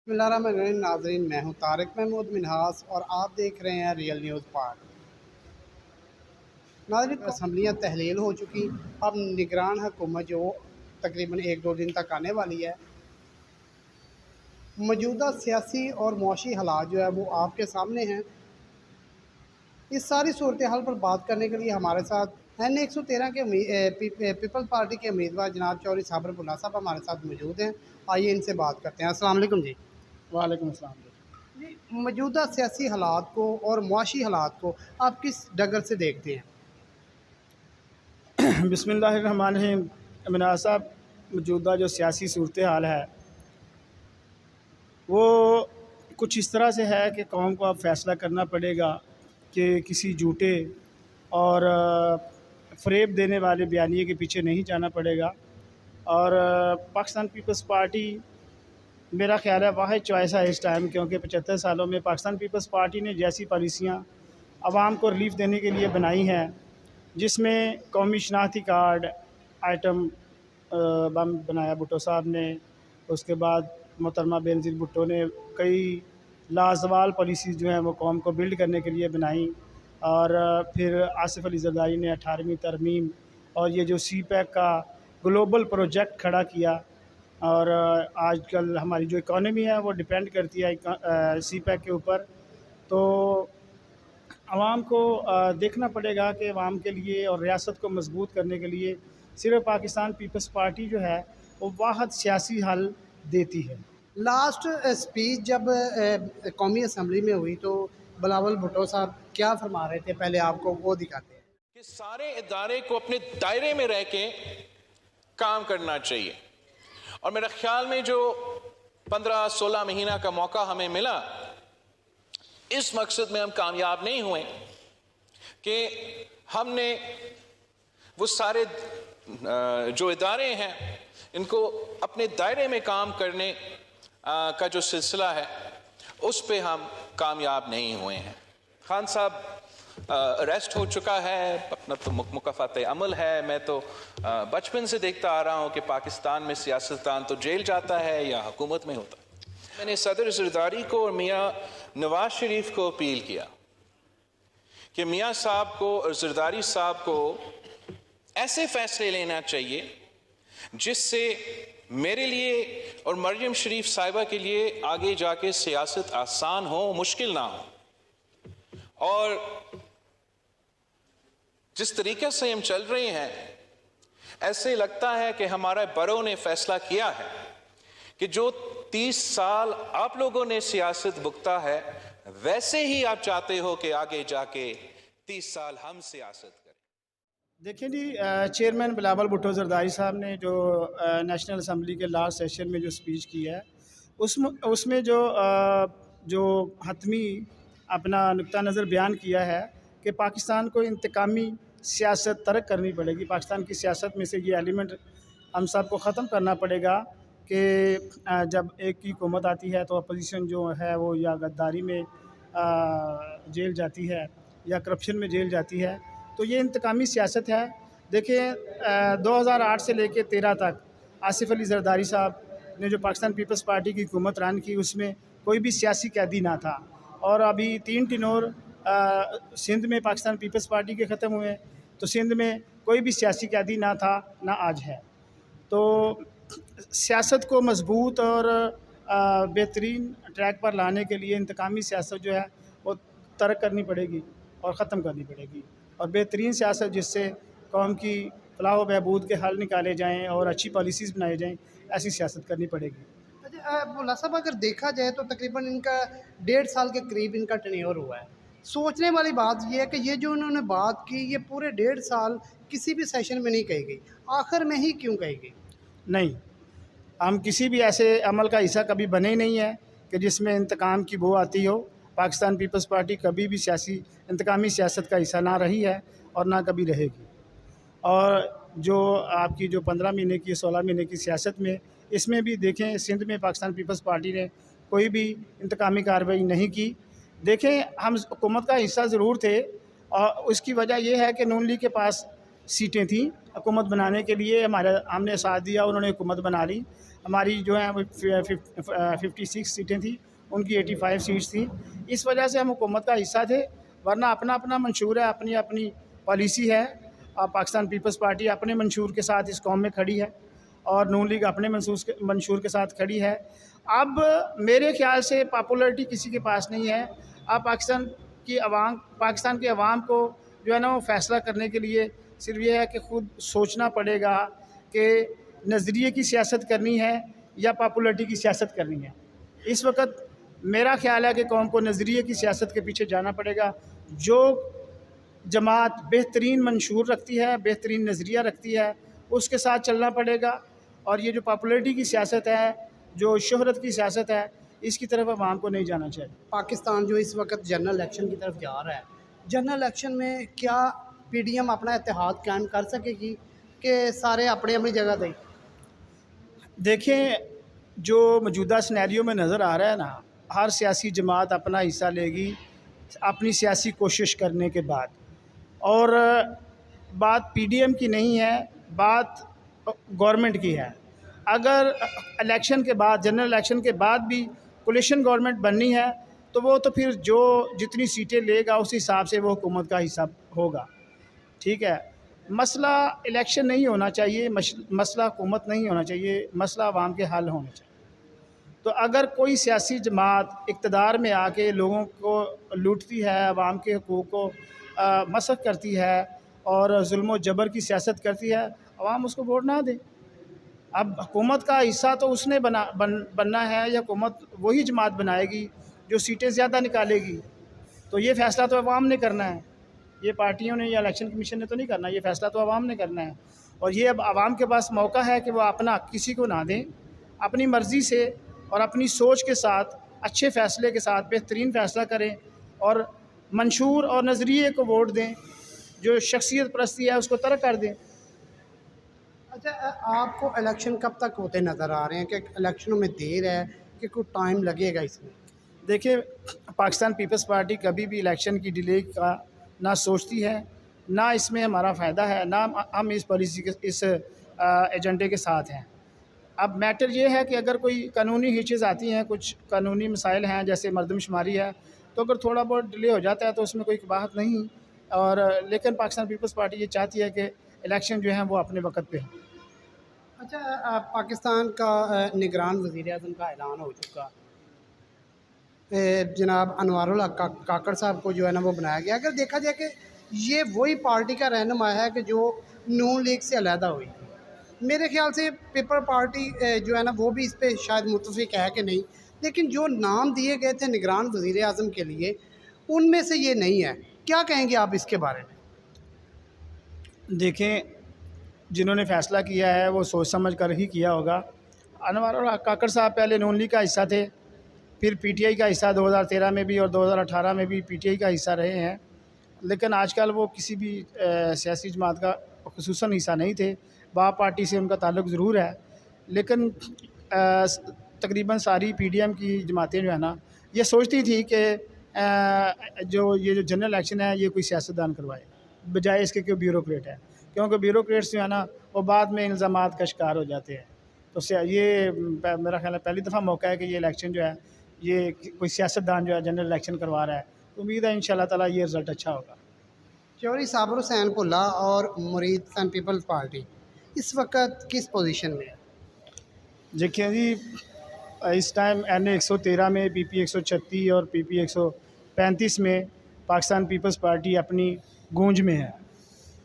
बिस्मिल्लाहिर्रहमानिर्रहीम। नाज़रीन, मैं हूँ तारिक महमूद मिन्हास और आप देख रहे हैं रियल न्यूज़ पार्ट। नाज़रीन, असम्बलियाँ तहलील हो चुकी। अब निगरान हुकूमत जो तकरीबन 1-2 दिन तक आने वाली है। मौजूदा सियासी और मुआशी हालात जो है वो आपके सामने हैं। इस सारी सूरत हाल पर बात करने के लिए हमारे साथ N113 के पीपल्स पार्टी के उम्मीदवार जनाब चौधरी साबर बुल्ला साहब हमारे साथ मौजूद हैं। आइए इनसे बात करते हैं। अस्सलाम वालेकुम जी। वालेकुम अस्सलाम। जी, मौजूदा सियासी हालात को और मुआशी हालात को आप किस डगर से देखते हैं? बिस्मिल्लाहिर्रहमानिर्रहीम। इमरान साहब, मौजूदा जो सियासी सूरत हाल है वो कुछ इस तरह से है कि कौम को अब फ़ैसला करना पड़ेगा कि किसी झूठे और फ़रेब देने वाले बयानिए के पीछे नहीं जाना पड़ेगा। और पाकिस्तान पीपल्स पार्टी मेरा ख़्याल है वाहिद चॉइस है इस टाइम, क्योंकि 75 सालों में पाकिस्तान पीपल्स पार्टी ने जैसी पॉलिसियाँ आवाम को रिलीफ़ देने के लिए बनाई हैं, जिसमें कौमी शनाख्ती कार्ड आइटम बम बनाया भुट्टो साहब ने। उसके बाद मोहतरमा बेनज़ीर भुट्टो ने कई लाजवाल पॉलिसीज़ जो हैं वो कौम को बिल्ड करने के लिए बनाई। और फिर आसिफ अली ज़रदारी ने 18वीं तरमीम और ये जो सी पैक का ग्लोबल प्रोजेक्ट खड़ा किया। और आजकल हमारी जो इकॉनमी है वो डिपेंड करती है सी पैक के ऊपर। तो आवाम को देखना पड़ेगा कि आवाम के लिए और रियासत को मजबूत करने के लिए सिर्फ पाकिस्तान पीपल्स पार्टी जो है वो वाहद सियासी हल देती है। लास्ट स्पीच जब कौमी असम्बली में हुई तो बिलावल भुट्टो साहब क्या फरमा रहे थे, पहले आपको वो दिखाते हैं। कि सारे इदारे को अपने दायरे में रह के काम करना चाहिए। और मेरे ख्याल में जो 15-16 महीना का मौका हमें मिला, इस मकसद में हम कामयाब नहीं हुए कि हमने वो सारे जो इदारे हैं इनको अपने दायरे में काम करने का जो सिलसिला है उस पे हम कामयाब नहीं हुए हैं। खान साहब अरेस्ट हो चुका है, अपना तो मुकफ़ात अमल है। मैं तो बचपन से देखता आ रहा हूँ कि पाकिस्तान में सियासतदान तो जेल जाता है या हुकूमत में होता है। मैंने सदर ज़रदारी को और मियाँ नवाज शरीफ को अपील किया कि मियाँ साहब को और ज़रदारी साहब को ऐसे फैसले लेना चाहिए जिससे मेरे लिए और मरियम शरीफ साहिबा के लिए आगे जाके सियासत आसान हो, मुश्किल ना हो। और जिस तरीके से हम चल रहे हैं, ऐसे लगता है कि हमारा बरो ने फैसला किया है कि जो 30 साल आप लोगों ने सियासत भुगता है, वैसे ही आप चाहते हो कि आगे जाके 30 साल हम सियासत करें। देखिए जी, चेयरमैन बिलावल भुट्टो ज़रदारी साहब ने जो नेशनल असम्बली के लास्ट सेशन में जो स्पीच की है उसमें जो हतमी अपना नुक्ता नज़र बयान किया है कि पाकिस्तान को इंतकामी सियासत तर्क करनी पड़ेगी। पाकिस्तान की सियासत में से ये एलिमेंट हम सब को ख़त्म करना पड़ेगा कि जब एक की हुकूमत आती है तो अपोजिशन जो है वो या गद्दारी में जेल जाती है या करप्शन में जेल जाती है। तो ये इंतकामी सियासत है। देखिए, 2008 से लेकर 13 तक आसिफ अली ज़रदारी साहब ने जो पाकिस्तान पीपल्स पार्टी की हुकूमत रन की उसमें कोई भी सियासी कैदी ना था। और अभी 3 टिनोर सिंध में पाकिस्तान पीपल्स पार्टी के ख़त्म हुए, तो सिंध में कोई भी सियासी कैदी ना था ना आज है। तो सियासत को मजबूत और बेहतरीन ट्रैक पर लाने के लिए इंतकामी सियासत जो है वो तर्क करनी पड़ेगी और ख़त्म करनी पड़ेगी। और बेहतरीन सियासत जिससे कौम की फलाह व बहबूद के हल निकाले जाएँ और अच्छी पॉलिसीज़ बनाई जाएँ, ऐसी सियासत करनी पड़ेगी। अच्छा, बुल्ला साहब, अगर देखा जाए तो तकरीबन इनका 1.5 साल के करीब इनका टेन्योर हुआ है। सोचने वाली बात ये है कि ये जो उन्होंने बात की, ये पूरे 1.5 साल किसी भी सेशन में नहीं कही गई, आखिर में ही क्यों कही गई? नहीं, हम किसी भी ऐसे अमल का हिस्सा कभी बने ही नहीं है कि जिसमें इंतकाम की बू आती हो। पाकिस्तान पीपल्स पार्टी कभी भी सियासी इंतकामी सियासत का हिस्सा ना रही है और ना कभी रहेगी। और जो आपकी जो 15 महीने की 16 महीने की सियासत में, इसमें भी देखें सिंध में पाकिस्तान पीपल्स पार्टी ने कोई भी इंतकामी कार्रवाई नहीं की। देखें, हम हुकूमत का हिस्सा ज़रूर थे और उसकी वजह यह है कि नून लीग के पास सीटें थीं हुकूमत बनाने के लिए हमने साथ दिया, उन्होंने हुकूमत बना ली। हमारी जो है वो 56 सीटें थी, उनकी 85 सीट्स थी। इस वजह से हम हुकूमत का हिस्सा थे, वरना अपना अपना मंशूर है, अपनी अपनी पॉलिसी है। पाकिस्तान पीपल्स पार्टी अपने मंशूर के साथ इस कौम में खड़ी है और नून लीग अपने मंशूर के साथ खड़ी है। अब मेरे ख्याल से पॉपुलरिटी किसी के पास नहीं है। अब पाकिस्तान की आवाम को जो है ना वो फ़ैसला करने के लिए सिर्फ ये है कि ख़ुद सोचना पड़ेगा कि नज़रिए की सियासत करनी है या पॉपुलरिटी की सियासत करनी है। इस वक्त मेरा ख्याल है कि कौम को नज़रिए की सियासत के पीछे जाना पड़ेगा। जो जमात बेहतरीन मंशूर रखती है, बेहतरीन नज़रिया रखती है, उसके साथ चलना पड़ेगा। और ये जो पॉपुलरिटी की सियासत है, जो शोहरत की सियासत है, इसकी तरफ आवाम को नहीं जाना चाहिए। पाकिस्तान जो इस वक्त जनरल इलेक्शन की तरफ जा रहा है, जनरल इलेक्शन में क्या पीडीएम अपना इत्तेहाद कायम कर सकेगी कि सारे अपनी अपनी जगह दें? देखें, जो मौजूदा सिनेरियो में नज़र आ रहा है ना, हर सियासी जमात अपना हिस्सा लेगी अपनी सियासी कोशिश करने के बाद। और बात पीडीएम की नहीं है, बात गवर्नमेंट की है। अगर इलेक्शन के बाद, जनरल इलेक्शन के बाद भी कोलिशन गवर्नमेंट बननी है तो वो तो फिर जो जितनी सीटें लेगा उस हिसाब से वो हुकूमत का हिस्सा होगा। ठीक है, मसला इलेक्शन नहीं होना चाहिए, मसला हुकूमत नहीं होना चाहिए, मसला आवाम के हल होना चाहिए। तो अगर कोई सियासी जमात इक़्तिदार में आके लोगों को लूटती है, आवाम के हकूक़ को मसख़ करती है और जुल्म व जबर की सियासत करती है, आवाम उसको वोट ना दे। अब हुकूमत का हिस्सा तो उसने बनना है, या हुकूमत वही जमात बनाएगी जो सीटें ज़्यादा निकालेगी। तो ये फ़ैसला तो आवाम ने करना है, ये पार्टियों ने या इलेक्शन कमीशन ने तो नहीं करना, ये फ़ैसला तो आवाम ने करना है। और ये अब आवाम के पास मौका है कि वो अपना किसी को ना दें, अपनी मर्ज़ी से और अपनी सोच के साथ, अच्छे फ़ैसले के साथ बेहतरीन फ़ैसला करें और मंशूर और नज़रिए को वोट दें। जो शख्सियत परस्ती है उसको तर्क कर दें। अच्छा, आपको इलेक्शन कब तक होते नज़र आ रहे हैं कि इलेक्शनों में देर है कि कुछ टाइम लगेगा इसमें? देखिए, पाकिस्तान पीपल्स पार्टी कभी भी इलेक्शन की डिले का ना सोचती है, ना इसमें हमारा फ़ायदा है, ना हम इस पॉलिसी के इस एजेंडे के साथ हैं। अब मैटर ये है कि अगर कोई कानूनी हिचेज़ आती हैं, कुछ कानूनी मसाइल हैं जैसे मरदमशुमारी है, तो अगर थोड़ा बहुत डिले हो जाता है तो उसमें कोई बात नहीं। और लेकिन पाकिस्तान पीपल्स पार्टी ये चाहती है कि इलेक्शन जो है वो अपने वक्त पे हो। अच्छा, पाकिस्तान का निगरान वज़ीर-ए-आज़म का ऐलान हो चुका। जनाब अनवारुल हक काकड़ साहब को जो है ना वो बनाया गया। अगर देखा जाए कि ये वही पार्टी का रहनुमा है कि जो नून लीग से अलहदा हुई। मेरे ख़्याल से पीपल पार्टी जो है ना वो भी इस पे शायद मुत्तफ़िक है कि नहीं, लेकिन जो नाम दिए गए थे निगरान वज़ीर-ए-आज़म के लिए, उनमें से ये नहीं है। क्या कहेंगे आप इसके बारे में? देखें, जिन्होंने फ़ैसला किया है वो सोच समझ कर ही किया होगा। अनवारुल हक काकड़ साहब पहले नून लीग का हिस्सा थे, फिर पीटीआई का हिस्सा 2013 में भी और 2018 में भी पीटीआई का हिस्सा रहे हैं। लेकिन आजकल वो किसी भी सियासी जमात का खुसूसन हिस्सा नहीं थे। बाप पार्टी से उनका ताल्लुक़ ज़रूर है, लेकिन तकरीबन सारी पीडीएम की जमातें जो है ना ये सोचती थी कि ये जो जनरल इलेक्शन है ये कोई सियासतदान करवाए, बजाय इसके कि ब्यूरोक्रेट है। क्योंकि ब्यूरोक्रेट्स जो है ना वो बाद में इल्ज़ामात का शिकार हो जाते हैं। तो ये मेरा ख्याल है पहली दफ़ा मौका है कि ये इलेक्शन जो है ये कोई सियासतदान जो है जनरल इलेक्शन करवा रहा है। तो उम्मीद है इंशाल्लाह ताला ये रिज़ल्ट अच्छा होगा। चौधरी साबिर हुसैन भुल्ला और मुरीद सन पीपल्स पार्टी इस वक्त किस पोजीशन में है? देखिए जी, इस टाइम NA 113 में, PP 136 और PP 135 में पाकिस्तान पीपल्स पार्टी अपनी गूंज में है।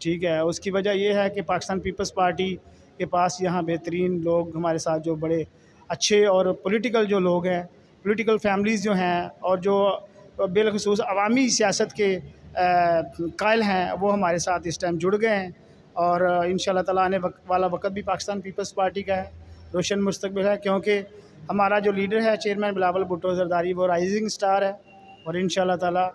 ठीक है, उसकी वजह यह है कि पाकिस्तान पीपल्स पार्टी के पास यहाँ बेहतरीन लोग हमारे साथ जो बड़े अच्छे और पॉलिटिकल जो लोग हैं, पॉलिटिकल फैमिलीज़ जो हैं और जो बिलखुसूस अवामी सियासत के कायल हैं, वो हमारे साथ इस टाइम जुड़ गए हैं। और इंशाल्लाह ताला आने वाला वक्त भी पाकिस्तान पीपल्स पार्टी का है, रोशन मुस्तकबिल है। क्योंकि हमारा जो लीडर है चेयरमैन बिलावल भुट्टो ज़रदारी, वो राइजिंग स्टार है और इंशाल्लाह ताला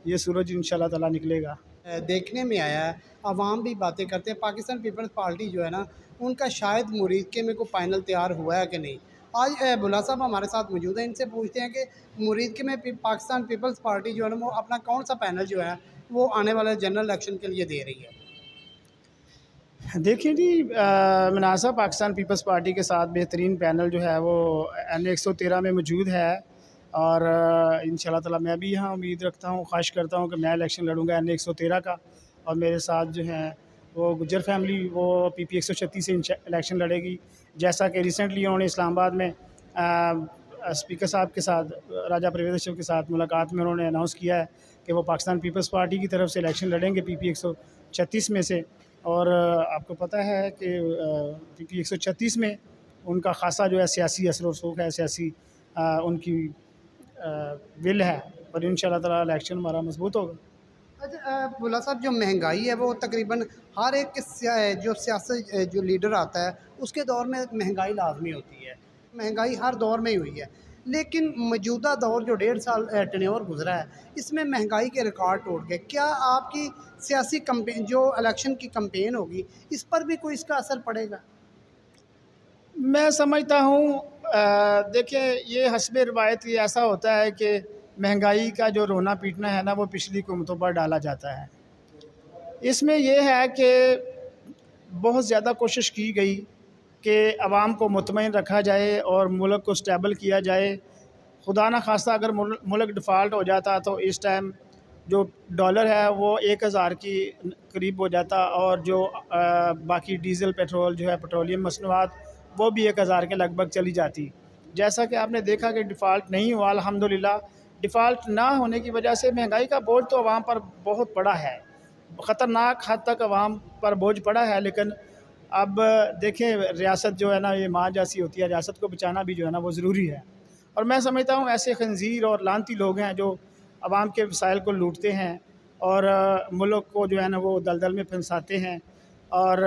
ये सूरज इंशाल्लाह ताला निकलेगा। देखने में आया है, अवाम भी बातें करते हैं, पाकिस्तान पीपल्स पार्टी जो है ना उनका शायद मुरीद के में कोई फाइनल तैयार हुआ है कि नहीं। आज भुल्ला साहब हमारे साथ मौजूद हैं, इनसे पूछते हैं कि मुरीद के में पाकिस्तान पीपल्स पार्टी जो है ना वो अपना कौन सा पैनल जो है वो आने वाले जनरल इलेक्शन के लिए दे रही है। देखिए जी, मनासा पाकिस्तान पीपल्स पार्टी के साथ बेहतरीन पैनल जो है वो N113 में मौजूद है। और इंशाल्लाह ताला मैं भी यहाँ उम्मीद रखता हूँ, ख्वाहिश करता हूँ कि मैं इलेक्शन लड़ूंगा N113 का। और मेरे साथ जो है वो गुज्जर फैमिली वो PP 136 से इलेक्शन लड़ेगी। जैसा कि रिसेंटली उन्होंने इस्लामाबाद में स्पीकर साहब के साथ, राजा परवेज़ अशरफ के साथ मुलाकात में उन्होंने अनाउंस किया है कि वो पाकिस्तान पीपल्स पार्टी की तरफ से इलेक्शन लड़ेंगे PP 136 में से। और आपको पता है कि PP 136 में उनका खासा जो है सियासी असर व रसूख है, सियासी उनकी विल है। और इंशाल्लाह ताला इलेक्शन हमारा मजबूत होगा। अच्छा बुल्ला साहब, जो महंगाई है वो तकरीबन हर एक के जो सियासत जो लीडर आता है उसके दौर में महंगाई लाजमी होती है। महंगाई हर दौर में ही हुई है, लेकिन मौजूदा दौर जो 1.5 साल टेन्योर गुजरा है इसमें महंगाई के रिकॉर्ड टूट गए। क्या आपकी सियासी कंपेन जो इलेक्शन की कंपेन होगी इस पर भी कोई इसका असर पड़ेगा? मैं समझता हूँ, देखिए ये हस्बे रिवायत ये ऐसा होता है कि महंगाई का जो रोना पीटना है ना वो पिछली हुकूमतों पर डाला जाता है। इसमें यह है कि बहुत ज़्यादा कोशिश की गई कि आवाम को मुतमईन रखा जाए और मुल्क को स्टेबल किया जाए। खुदा न खास्ता अगर मुल्क डिफ़ॉल्ट हो जाता तो इस टाइम जो डॉलर है वो 1000 की करीब हो जाता, और जो बाकी डीज़ल पेट्रोल जो है पेट्रोलियम मसनूआत वो भी 1000 के लगभग चली जाती। जैसा कि आपने देखा कि डिफ़ॉल्ट नहीं हुआ अल्हम्दुलिल्लाह। डिफ़ॉल्ट ना होने की वजह से महंगाई का बोझ तो आवाम पर बहुत पड़ा है, ख़तरनाक हद तक आवाम पर बोझ पड़ा है। लेकिन अब देखें, रियासत जो है ना ये माँ जैसी होती है, रियासत को बचाना भी जो है ना वो ज़रूरी है। और मैं समझता हूँ ऐसे खंजीर और लानती लोग हैं जो आवाम के वसाइल को लूटते हैं और मुल्क को जो है ना वो दलदल में फंसाते हैं। और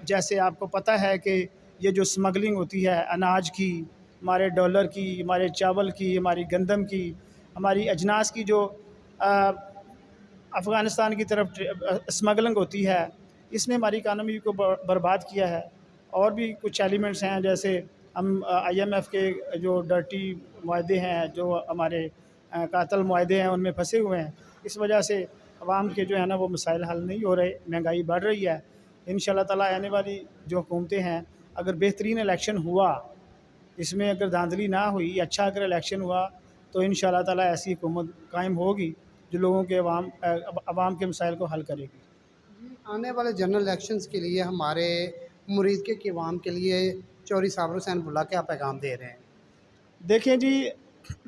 जैसे आपको पता है कि ये जो स्मगलिंग होती है अनाज की, हमारे डॉलर की, हमारे चावल की, हमारी गंदम की, हमारी अजनास की जो अफ़गानिस्तान की तरफ स्मगलिंग होती है, इसने हमारी इकानमी को बर्बाद किया है। और भी कुछ एलिमेंट्स हैं, जैसे हम IMF के जो डर्टी मुआहदे हैं, जो हमारे कातल मुआहदे हैं, उनमें फंसे हुए हैं। इस वजह से अवाम के जो है ना वो मसाइल हल नहीं हो रहे, महंगाई बढ़ रही है। इंशाल्लाह ताला आने वाली जो हुकूमतें हैं, अगर बेहतरीन इलेक्शन हुआ, इसमें अगर धांधली ना हुई, अच्छा अगर इलेक्शन हुआ तो इंशाल्लाह ताला ऐसी हुकूमत कायम होगी जो लोगों के अवाम के मसाइल को हल करेगी। आने वाले जनरल इलेक्शंस के लिए हमारे मुरीद के अवाम के लिए चौधरी साबिर हुसैन भुल्ला क्या पैगाम दे रहे हैं? देखें जी,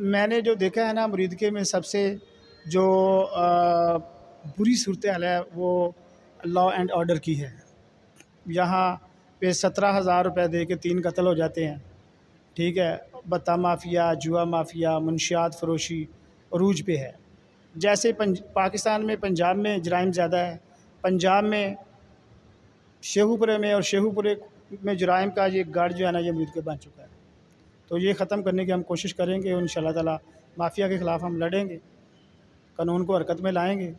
मैंने जो देखा है ना मुरीदके में सबसे जो बुरी सूरत हाल है वो लॉ एंड ऑर्डर की है। यहाँ पे 17,000 रुपये दे के 3 कत्ल हो जाते हैं, ठीक है। बत्ता माफिया, जुआ माफिया, मुनशियात फरोशी अरूज पे है। जैसे पाकिस्तान में पंजाब में जराइम ज़्यादा है, पंजाब में शेखुपुरे में और शेखुपुरे में जराइम का ये गढ़ जो है ना ये मुरीद के बन चुका है। तो ये ख़त्म करने की हम कोशिश करेंगे और इंशाल्लाह ताला माफिया के ख़िलाफ़ हम लड़ेंगे, कानून को हरकत में लाएंगे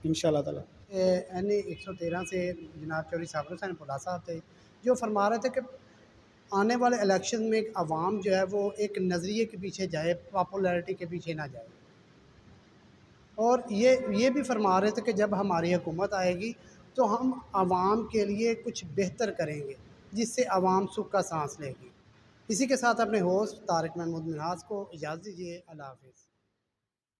इंशाल्लाह ताला। N113 से जनाब चौधरी साबिर हुसैन भुल्ला साहब थे जो फरमा रहे थे कि आने वाले इलेक्शन में आवाम जो है वो एक नज़रिए के पीछे जाए, पॉपुलैरिटी के पीछे ना जाए। और ये भी फरमा रहे थे कि जब हमारी हुकूमत आएगी तो हम आवाम के लिए कुछ बेहतर करेंगे जिससे आवाम सुख का सांस लेगी। इसी के साथ अपने होस्ट तारिक महमूद मिन्हाज को इजाज़त दीजिए। अल्लाह हाफ़िज़।